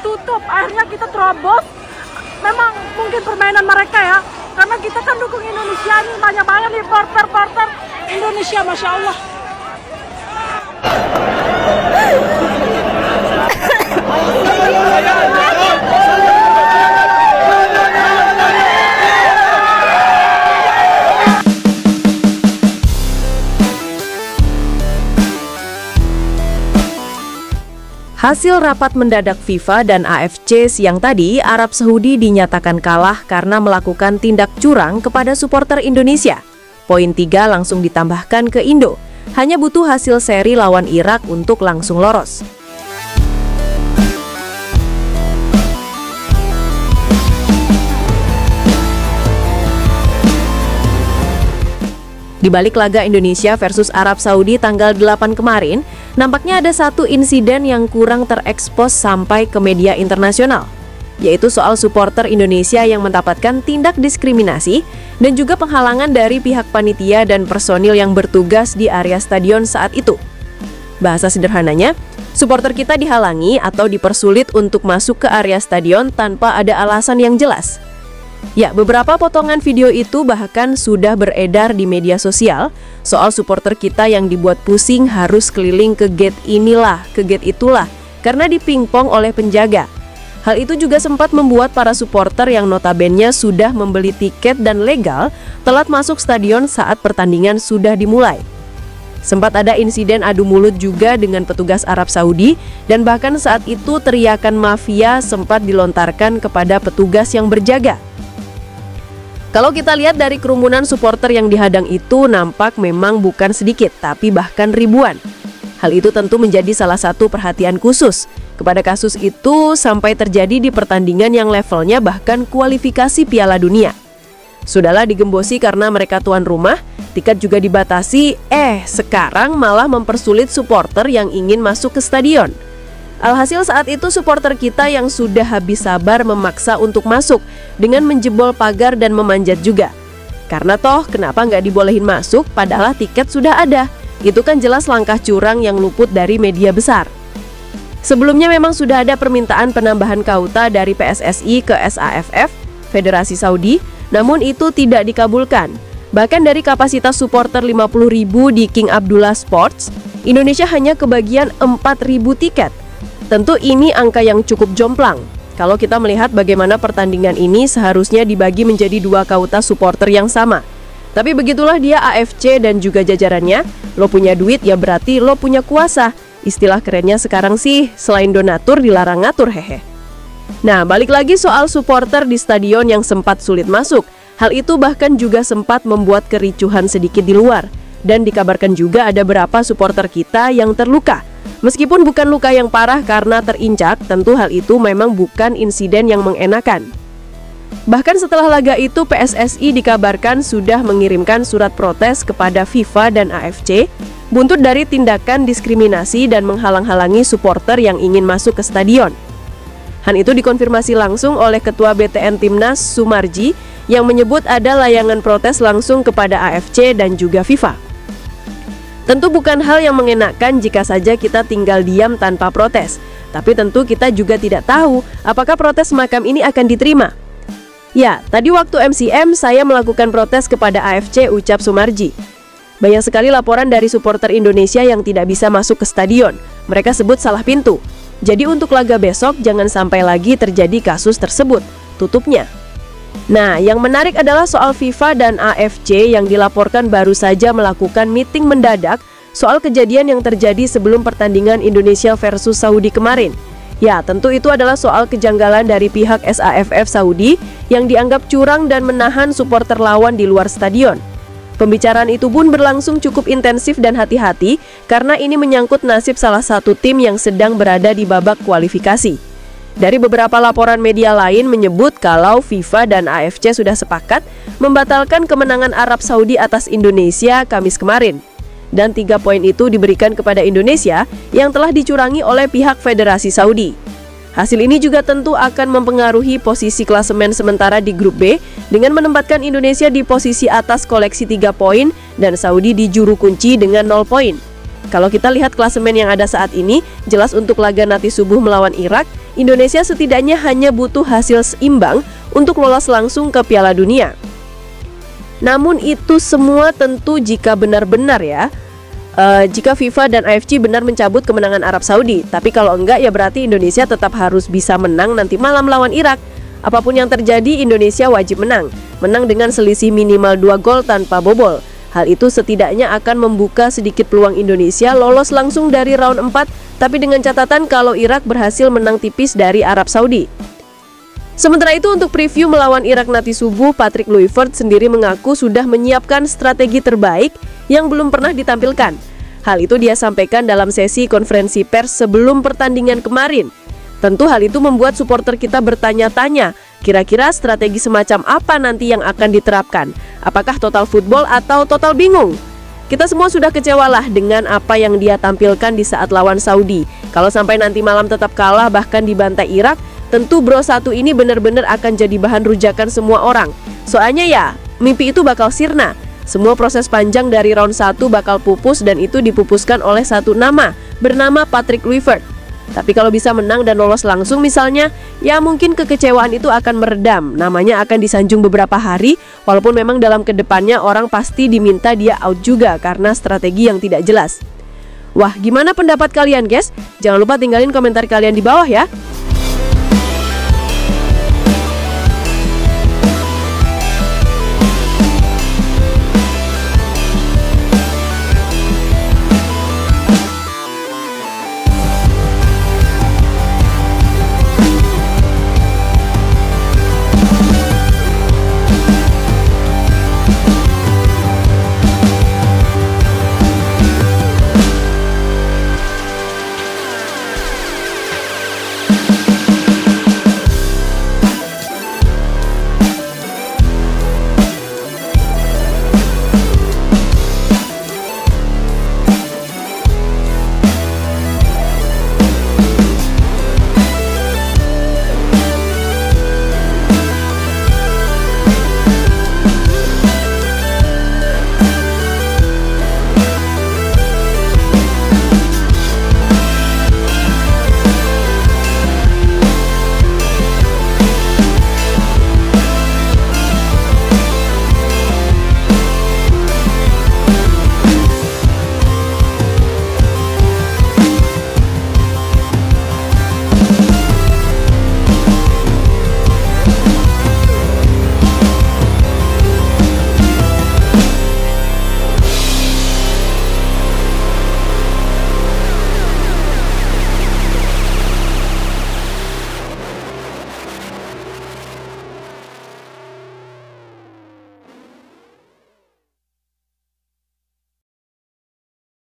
ditutup. Akhirnya kita terobos. Memang mungkin permainan mereka ya, karena kita kan dukung Indonesia, ini banyak banget nih porter Indonesia, Masya Allah. Hasil rapat mendadak FIFA dan AFC siang tadi, Arab Saudi dinyatakan kalah karena melakukan tindak curang kepada supporter Indonesia. Poin 3 langsung ditambahkan ke Indo. Hanya butuh hasil seri lawan Irak untuk langsung lolos. Di balik laga Indonesia versus Arab Saudi tanggal 8 kemarin, nampaknya ada satu insiden yang kurang terekspos sampai ke media internasional, yaitu soal supporter Indonesia yang mendapatkan tindak diskriminasi dan juga penghalangan dari pihak panitia dan personil yang bertugas di area stadion saat itu. Bahasa sederhananya, supporter kita dihalangi atau dipersulit untuk masuk ke area stadion tanpa ada alasan yang jelas. Ya, beberapa potongan video itu bahkan sudah beredar di media sosial soal supporter kita yang dibuat pusing harus keliling ke gate inilah, ke gate itulah, karena dipingpong oleh penjaga. Hal itu juga sempat membuat para supporter yang notabene sudah membeli tiket dan legal telat masuk stadion saat pertandingan sudah dimulai. Sempat ada insiden adu mulut juga dengan petugas Arab Saudi dan bahkan saat itu teriakan mafia sempat dilontarkan kepada petugas yang berjaga. Kalau kita lihat dari kerumunan supporter yang dihadang itu nampak memang bukan sedikit, tapi bahkan ribuan. Hal itu tentu menjadi salah satu perhatian khusus. Kepada kasus itu sampai terjadi di pertandingan yang levelnya bahkan kualifikasi Piala Dunia. Sudahlah digembosi karena mereka tuan rumah, tiket juga dibatasi, sekarang malah mempersulit supporter yang ingin masuk ke stadion. Alhasil saat itu supporter kita yang sudah habis sabar memaksa untuk masuk dengan menjebol pagar dan memanjat juga. Karena toh kenapa nggak dibolehin masuk padahal tiket sudah ada. Itu kan jelas langkah curang yang luput dari media besar. Sebelumnya memang sudah ada permintaan penambahan kauta dari PSSI ke SAFF, Federasi Saudi, namun itu tidak dikabulkan. Bahkan dari kapasitas supporter 50.000 di King Abdullah Sports, Indonesia hanya kebagian 4.000 tiket. Tentu ini angka yang cukup jomplang. Kalau kita melihat bagaimana pertandingan ini seharusnya dibagi menjadi 2 kauta supporter yang sama. Tapi begitulah dia AFC dan juga jajarannya, lo punya duit ya berarti lo punya kuasa. Istilah kerennya sekarang sih, selain donatur dilarang ngatur hehe. Nah, balik lagi soal supporter di stadion yang sempat sulit masuk. Hal itu bahkan juga sempat membuat kericuhan sedikit di luar. Dan dikabarkan juga ada beberapa supporter kita yang terluka. Meskipun bukan luka yang parah karena terinjak, tentu hal itu memang bukan insiden yang mengenakan. Bahkan setelah laga itu, PSSI dikabarkan sudah mengirimkan surat protes kepada FIFA dan AFC, buntut dari tindakan diskriminasi dan menghalang-halangi supporter yang ingin masuk ke stadion. Hal itu dikonfirmasi langsung oleh Ketua BTN Timnas Sumarji yang menyebut ada layangan protes langsung kepada AFC dan juga FIFA. Tentu bukan hal yang mengenakan jika saja kita tinggal diam tanpa protes, tapi tentu kita juga tidak tahu apakah protes semacam ini akan diterima. Ya, tadi waktu MCM saya melakukan protes kepada AFC, ucap Sumarji. Banyak sekali laporan dari supporter Indonesia yang tidak bisa masuk ke stadion. Mereka sebut salah pintu. Jadi untuk laga besok jangan sampai lagi terjadi kasus tersebut, tutupnya. Nah, yang menarik adalah soal FIFA dan AFC yang dilaporkan baru saja melakukan meeting mendadak soal kejadian yang terjadi sebelum pertandingan Indonesia versus Saudi kemarin. Ya, tentu itu adalah soal kejanggalan dari pihak SAFF Saudi yang dianggap curang dan menahan supporter lawan di luar stadion. Pembicaraan itu pun berlangsung cukup intensif dan hati-hati karena ini menyangkut nasib salah satu tim yang sedang berada di babak kualifikasi. Dari beberapa laporan media lain menyebut kalau FIFA dan AFC sudah sepakat membatalkan kemenangan Arab Saudi atas Indonesia Kamis kemarin. Dan 3 poin itu diberikan kepada Indonesia yang telah dicurangi oleh pihak Federasi Saudi. Hasil ini juga tentu akan mempengaruhi posisi klasemen sementara di grup B dengan menempatkan Indonesia di posisi atas koleksi 3 poin dan Saudi di juru kunci dengan 0 poin. Kalau kita lihat klasemen yang ada saat ini, jelas untuk laga nanti subuh melawan Irak, Indonesia setidaknya hanya butuh hasil seimbang untuk lolos langsung ke Piala Dunia. Namun itu semua tentu jika benar-benar jika FIFA dan AFC benar mencabut kemenangan Arab Saudi. Tapi kalau enggak ya berarti Indonesia tetap harus bisa menang nanti malam lawan Irak. Apapun yang terjadi, Indonesia wajib menang. Menang dengan selisih minimal 2 gol tanpa bobol. Hal itu setidaknya akan membuka sedikit peluang Indonesia lolos langsung dari round 4, tapi dengan catatan kalau Irak berhasil menang tipis dari Arab Saudi. Sementara itu untuk preview melawan Irak nanti subuh, Patrick Kluivert sendiri mengaku sudah menyiapkan strategi terbaik yang belum pernah ditampilkan. Hal itu dia sampaikan dalam sesi konferensi pers sebelum pertandingan kemarin. Tentu hal itu membuat supporter kita bertanya-tanya, kira-kira strategi semacam apa nanti yang akan diterapkan? Apakah total football atau total bingung? Kita semua sudah kecewa lah dengan apa yang dia tampilkan di saat lawan Saudi. Kalau sampai nanti malam tetap kalah bahkan dibantai Irak, tentu Bro 1 ini benar-benar akan jadi bahan rujakan semua orang. Soalnya ya, mimpi itu bakal sirna. Semua proses panjang dari round 1 bakal pupus dan itu dipupuskan oleh satu nama, bernama Patrick Kluivert. Tapi kalau bisa menang dan lolos langsung misalnya, ya mungkin kekecewaan itu akan meredam. Namanya akan disanjung beberapa hari, walaupun memang dalam kedepannya orang pasti diminta dia out juga karena strategi yang tidak jelas. Wah, gimana pendapat kalian guys? Jangan lupa tinggalin komentar kalian di bawah ya.